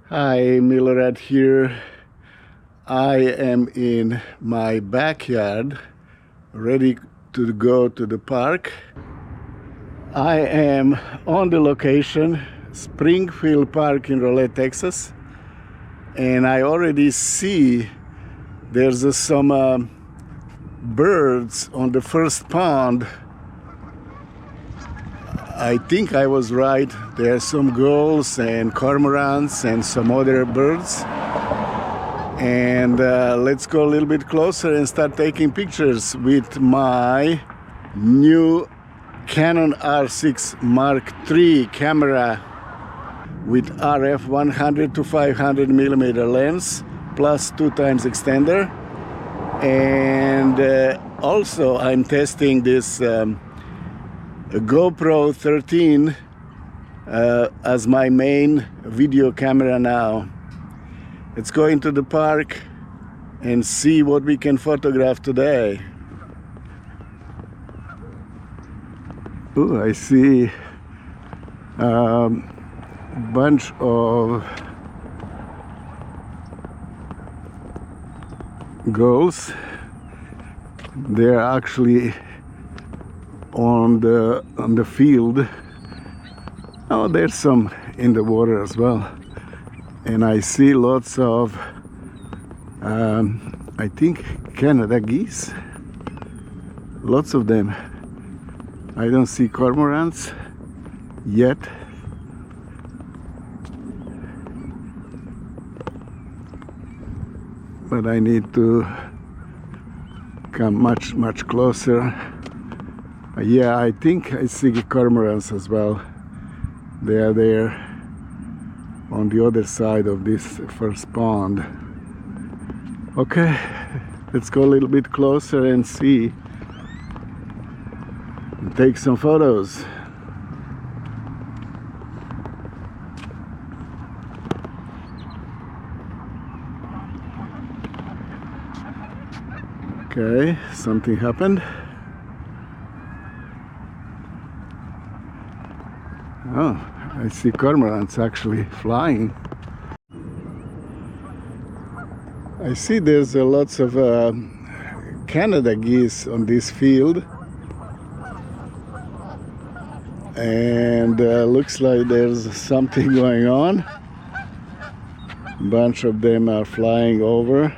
Hi, Milorad here. I am in my backyard, ready to go to the park. I am on the location, Springfield Park in Raleigh, Texas, and I already see there's some birds on the first pond. I think I was right. There are some gulls and cormorants and some other birds. And let's go a little bit closer and start taking pictures with my new Canon R6 Mark III camera with RF 100 to 500 millimeter lens plus 2x extender. And also I'm testing this GoPro 13 as my main video camera now. Let's go into the park and see what we can photograph today. Oh, I see a bunch of gulls. They're actually on the field. Oh, there's some in the water as well, and I see lots of I think Canada geese, lots of them. I don't see cormorants yet, but I need to come much closer. Yeah, I think I see cormorants as well. They are there on the other side of this first pond. Okay, let's go a little bit closer and see and take some photos. Okay, something happened. Oh, I see cormorants actually flying. I see there's lots of Canada geese on this field, and looks like there's something going on. A bunch of them are flying over.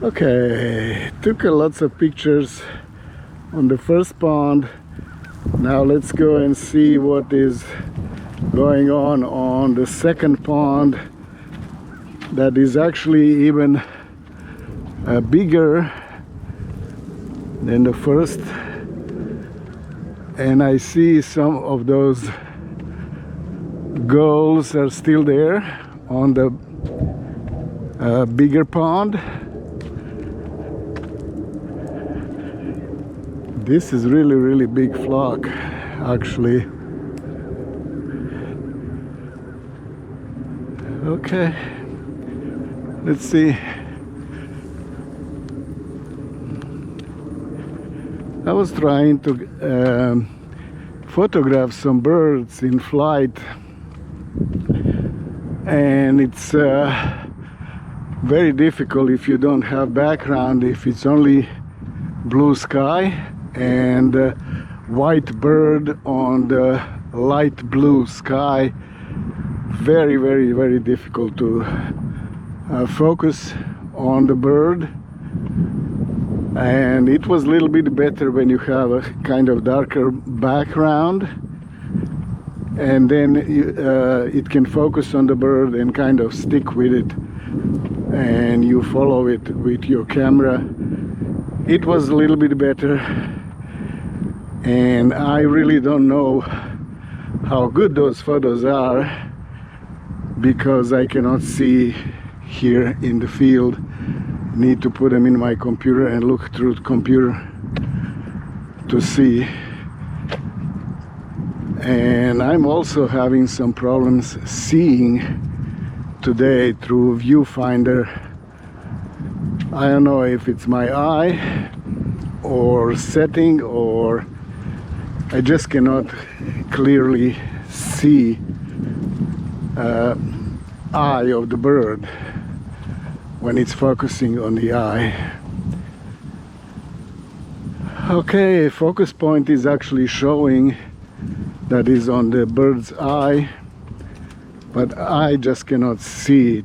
Okay, took lots of pictures on the first pond. Now let's go and see what is going on the second pond, that is actually even bigger than the first. And I see some of those gulls are still there on the bigger pond. This is really big flock actually. Okay, let's see. I was trying to photograph some birds in flight, and it's very difficult if you don't have background, if it's only blue sky and white bird on the light blue sky. Very difficult to focus on the bird. And it was a little bit better when you have a kind of darker background, and then it can focus on the bird and kind of stick with it, and you follow it with your camera. It was a little bit better, and I really don't know how good those photos are because I cannot see here in the field. Need to put them in my computer and look through the computer to see. And I'm also having some problems seeing today through viewfinder. I don't know if it's my eye or setting, or I just cannot clearly see eye of the bird when it's focusing on the eye. Okay, focus point is actually showing that is on the bird's eye, but I just cannot see it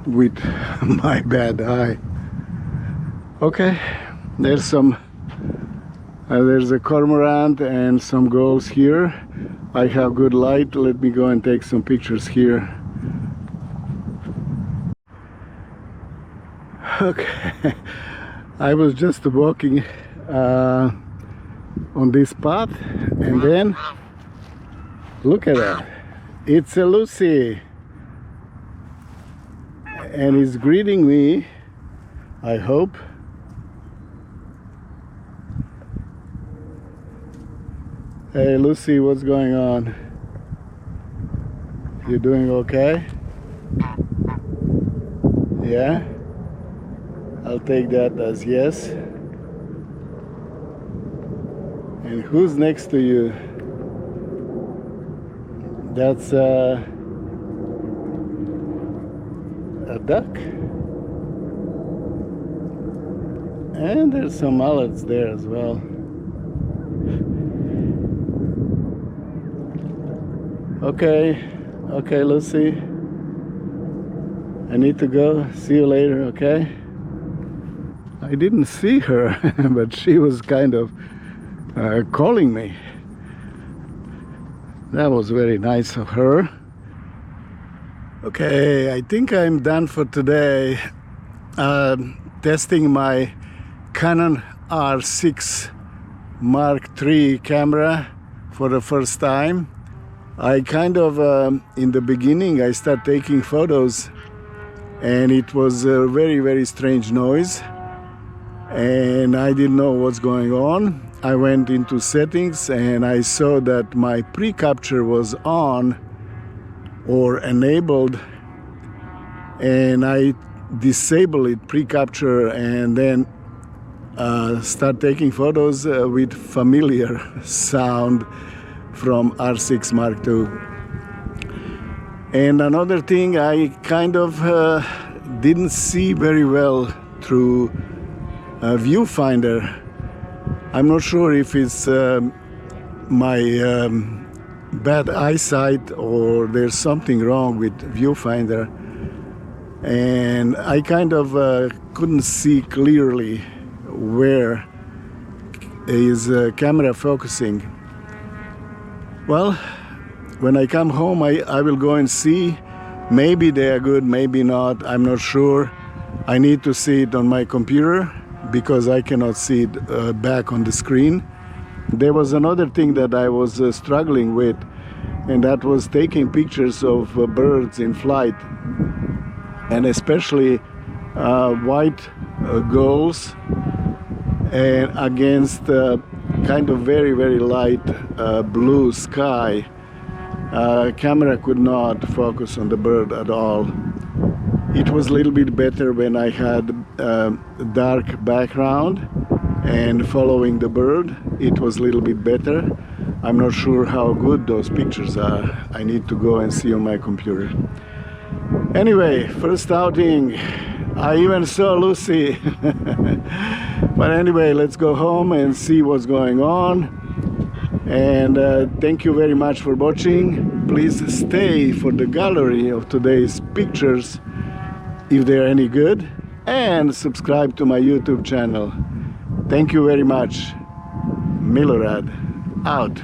with my bad eye. Okay, there's some there's a cormorant and some gulls here. I have good light. Let me go and take some pictures here. Okay, I was just walking on this path, and then look at that. It's a LUSI, and he's greeting me, I hope. Hey LUSI, what's going on? You doing okay? Yeah? I'll take that as yes. And who's next to you? That's a duck. And there's some mallets there as well. Okay, LUSI. I need to go. See you later, okay? I didn't see her, but she was kind of calling me. That was very nice of her. Okay, I think I'm done for today. Testing my Canon R6 Mark III camera for the first time. I kind of, in the beginning, I started taking photos, and it was a very strange noise, and I didn't know what's going on. I went into settings and I saw that my pre-capture was on or enabled, and I disabled it, pre-capture, and then start taking photos with familiar sound from R6 Mark II. And another thing, I kind of didn't see very well through a viewfinder. I'm not sure if it's my bad eyesight or there's something wrong with viewfinder, and I kind of couldn't see clearly where is camera focusing. Well, when I come home, I will go and see. Maybe they are good, maybe not, I'm not sure. I need to see it on my computer because I cannot see it back on the screen. There was another thing that I was struggling with, and that was taking pictures of birds in flight, and especially white gulls, and against kind of very, very light blue sky. Camera could not focus on the bird at all. It was a little bit better when I had dark background and following the bird. It was a little bit better. I'm not sure how good those pictures are. I need to go and see on my computer. Anyway, first outing. I even saw LUSI. But anyway, let's go home and see what's going on. And thank you very much for watching. Please stay for the gallery of today's pictures if they're any good, and subscribe to my YouTube channel. Thank you very much. Milorad out.